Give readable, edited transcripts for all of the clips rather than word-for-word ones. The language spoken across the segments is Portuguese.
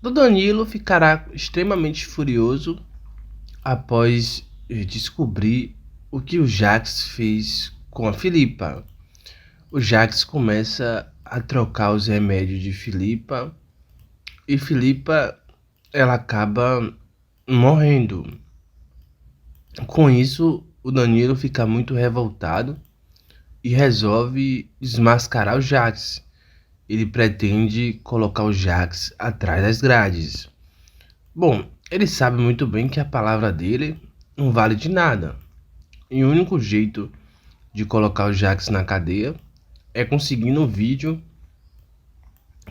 O Danilo ficará extremamente furioso após descobrir o que o Jax fez com a Filipa. O Jax começa a trocar os remédios de Filipa e Filipa ela acaba morrendo. Com isso, o Danilo fica muito revoltado e resolve desmascarar o Jax. Ele pretende colocar o Jax atrás das grades. Bom, ele sabe muito bem que a palavra dele não vale de nada. E o único jeito de colocar o Jax na cadeia é conseguindo um vídeo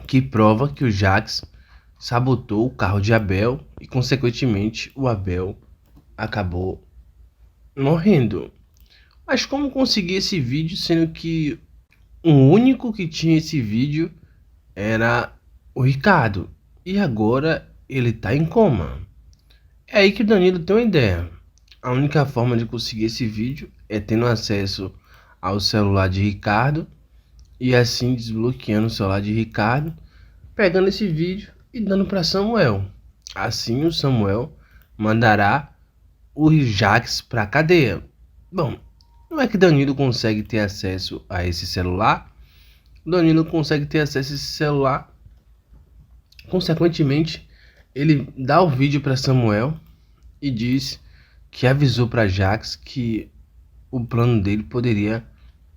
que prova que o Jax sabotou o carro de Abel e, consequentemente, o Abel acabou morrendo. Mas como conseguir esse vídeo sendo que o único que tinha esse vídeo era o Ricardo e agora ele tá em coma? É aí que o Danilo tem uma ideia. A única forma de conseguir esse vídeo é tendo acesso ao celular de Ricardo e assim desbloqueando o celular de Ricardo, pegando esse vídeo e dando para Samuel. Assim o Samuel mandará o Jax para a cadeia. Bom, não é que Danilo consegue ter acesso a esse celular. Danilo consegue ter acesso a esse celular. Consequentemente, ele dá o vídeo para Samuel e diz que avisou para Jax que o plano dele poderia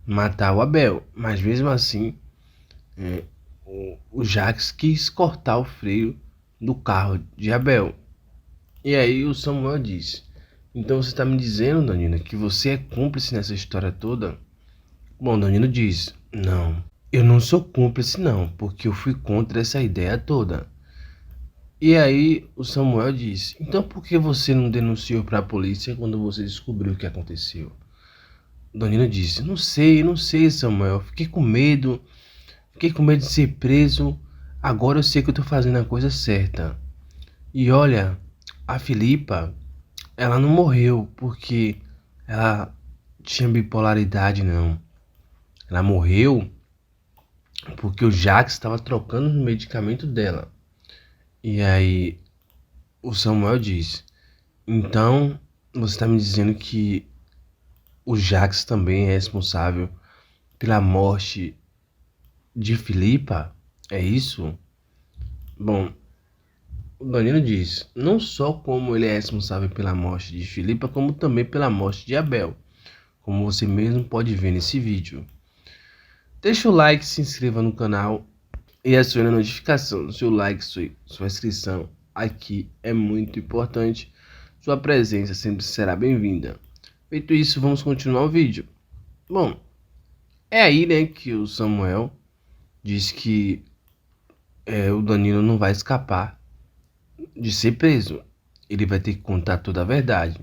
matar o Abel, mas mesmo assim o Jax quis cortar o freio do carro de Abel. E aí o Samuel diz: então você está me dizendo, Danilo, que você é cúmplice nessa história toda? Bom, Danilo diz: não, eu não sou cúmplice não, porque eu fui contra essa ideia toda. E aí o Samuel diz: então por que você não denunciou para a polícia quando você descobriu o que aconteceu? Danilo disse: não sei, Samuel, fiquei com medo de ser preso. Agora eu sei que eu tô fazendo a coisa certa. E olha, a Filipa, ela não morreu porque ela tinha bipolaridade, não. Ela morreu porque o Jax estava trocando o medicamento dela. E aí o Samuel diz: então você está me dizendo que o Jax também é responsável pela morte de Filipa? É isso? Bom, o Danilo diz: não só como ele é responsável pela morte de Filipa, como também pela morte de Abel, como você mesmo pode ver nesse vídeo. Deixa o like, se inscreva no canal e acione a notificação. Seu like, sua inscrição aqui é muito importante. Sua presença sempre será bem-vinda. Feito isso, vamos continuar o vídeo. Bom, é aí, né, que o Samuel diz que o Danilo não vai escapar de ser preso. Ele vai ter que contar toda a verdade.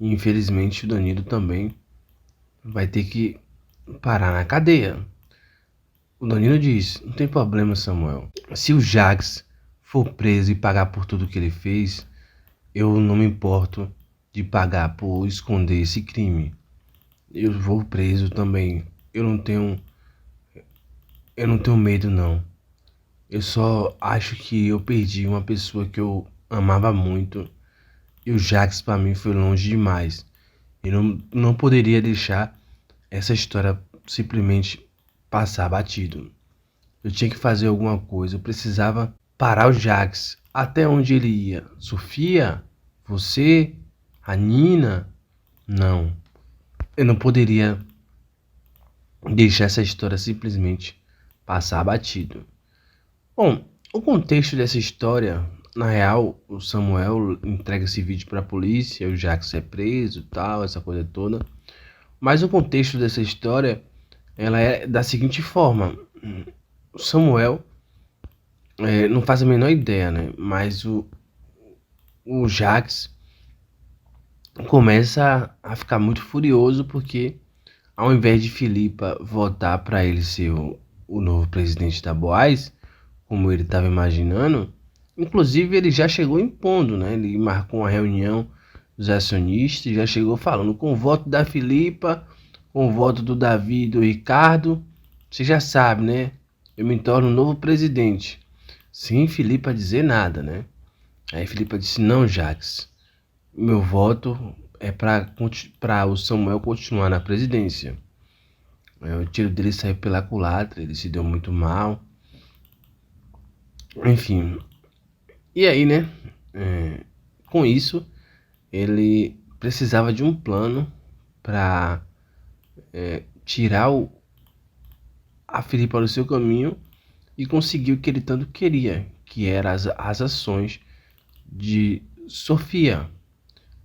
E infelizmente o Danilo também vai ter que parar na cadeia. O Danilo diz: não tem problema, Samuel. Se o Jax for preso e pagar por tudo que ele fez, eu não me importo de pagar por esconder esse crime. Eu vou preso também. Eu não tenho medo, não. Eu só acho que eu perdi uma pessoa que eu amava muito. E o Jax para mim foi longe demais. Eu não poderia deixar essa história simplesmente passar batido. Eu tinha que fazer alguma coisa. Eu precisava parar o Jax. Até onde ele ia? Sofia? Você? A Nina? Não. Eu não poderia deixar essa história simplesmente passar batido. Bom, o contexto dessa história, na real, o Samuel entrega esse vídeo para a polícia, o Jax é preso, tal, essa coisa toda. Mas o contexto dessa história, ela é da seguinte forma: o Samuel não faz a menor ideia, né? Mas o Jax começa a ficar muito furioso porque, ao invés de Filipa votar para ele ser o novo presidente da Boaz, como ele estava imaginando, inclusive ele já chegou impondo, né? Ele marcou uma reunião dos acionistas, já chegou falando: com o voto da Filipa, com o voto do Davi e do Ricardo, você já sabe, né? Eu me torno o novo presidente. sem Filipa dizer nada, né? Aí Filipa disse: não, Jacques, meu voto é para o Samuel continuar na presidência. O tiro dele saiu pela culatra, ele se deu muito mal. Enfim, e aí, né? Com isso, ele precisava de um plano para tirar a Filipa do seu caminho e conseguir o que ele tanto queria, que eram as ações de Sofia.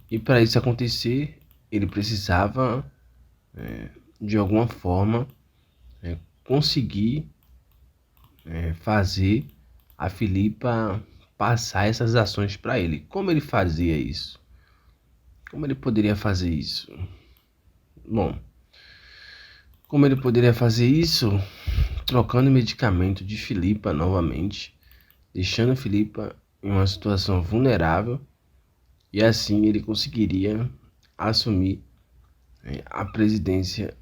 E para isso acontecer, ele precisava, de alguma forma, conseguir fazer a Filipa passar essas ações para ele. Como ele fazia isso? Como ele poderia fazer isso? Bom, como ele poderia fazer isso? Trocando o medicamento de Filipa novamente, deixando Filipa em uma situação vulnerável, e assim ele conseguiria assumir a presidência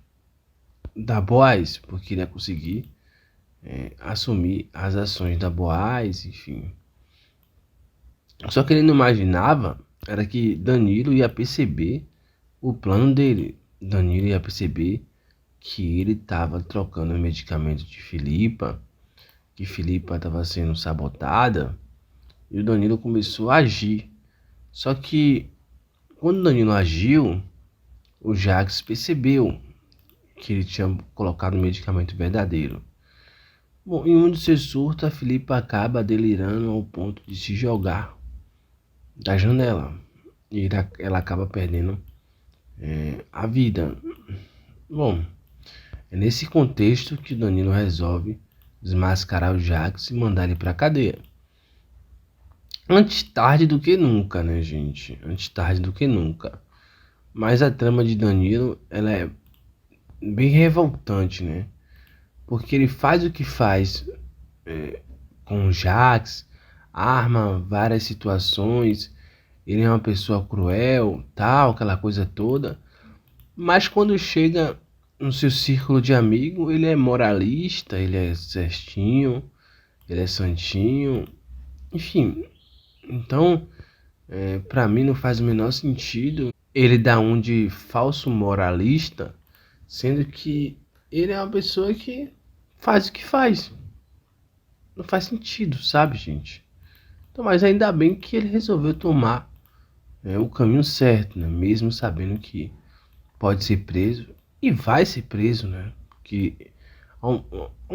da Boaz, porque ele ia conseguir assumir as ações da Boaz, enfim. Só que ele não imaginava era que Danilo ia perceber o plano dele. Danilo ia perceber que ele estava trocando o medicamento de Filipa, que Filipa estava sendo sabotada, e o Danilo começou a agir. Só que quando o Danilo agiu, o Jacques percebeu que ele tinha colocado o medicamento verdadeiro. Bom, em um de seus surtos, a Filipa acaba delirando ao ponto de se jogar da janela. E ela acaba perdendo a vida. Bom, é nesse contexto que Danilo resolve desmascarar o Jacques e mandar ele pra cadeia. Antes tarde do que nunca, né, gente? Antes tarde do que nunca. Mas a trama de Danilo, ela é bem revoltante, né? Porque ele faz o que faz com o Jacques, arma várias situações, ele é uma pessoa cruel, tal, aquela coisa toda. Mas quando chega no seu círculo de amigo, ele é moralista, ele é certinho, ele é santinho, enfim. Então, para mim não faz o menor sentido ele dar um de falso moralista, sendo que ele é uma pessoa que faz o que faz. Não faz sentido, sabe, gente? Então, mas ainda bem que ele resolveu tomar o caminho certo, né? Mesmo sabendo que pode ser preso e vai ser preso, né? Porque ao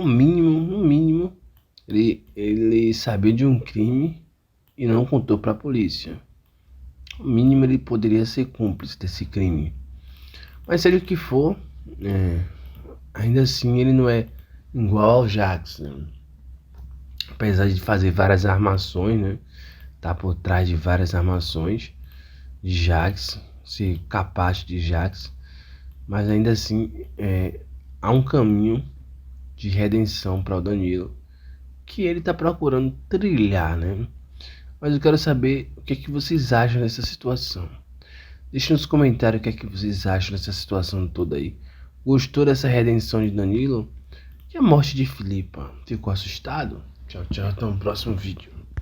mínimo, no mínimo, ele sabia de um crime e não contou para a polícia. No mínimo ele poderia ser cúmplice desse crime. Mas seja o que for, ainda assim ele não é igual ao Jacques, né? Apesar de fazer várias armações, né? Tá por trás de várias armações de Jacques, ser capaz de Jacques, mas ainda assim há um caminho de redenção para o Danilo que ele está procurando trilhar, né? Mas eu quero saber o que é que vocês acham dessa situação. Deixe nos comentários o que é que vocês acham dessa situação toda aí. Gostou dessa redenção de Danilo? E a morte de Filipa? Ficou assustado? Tchau, tchau, até o próximo vídeo.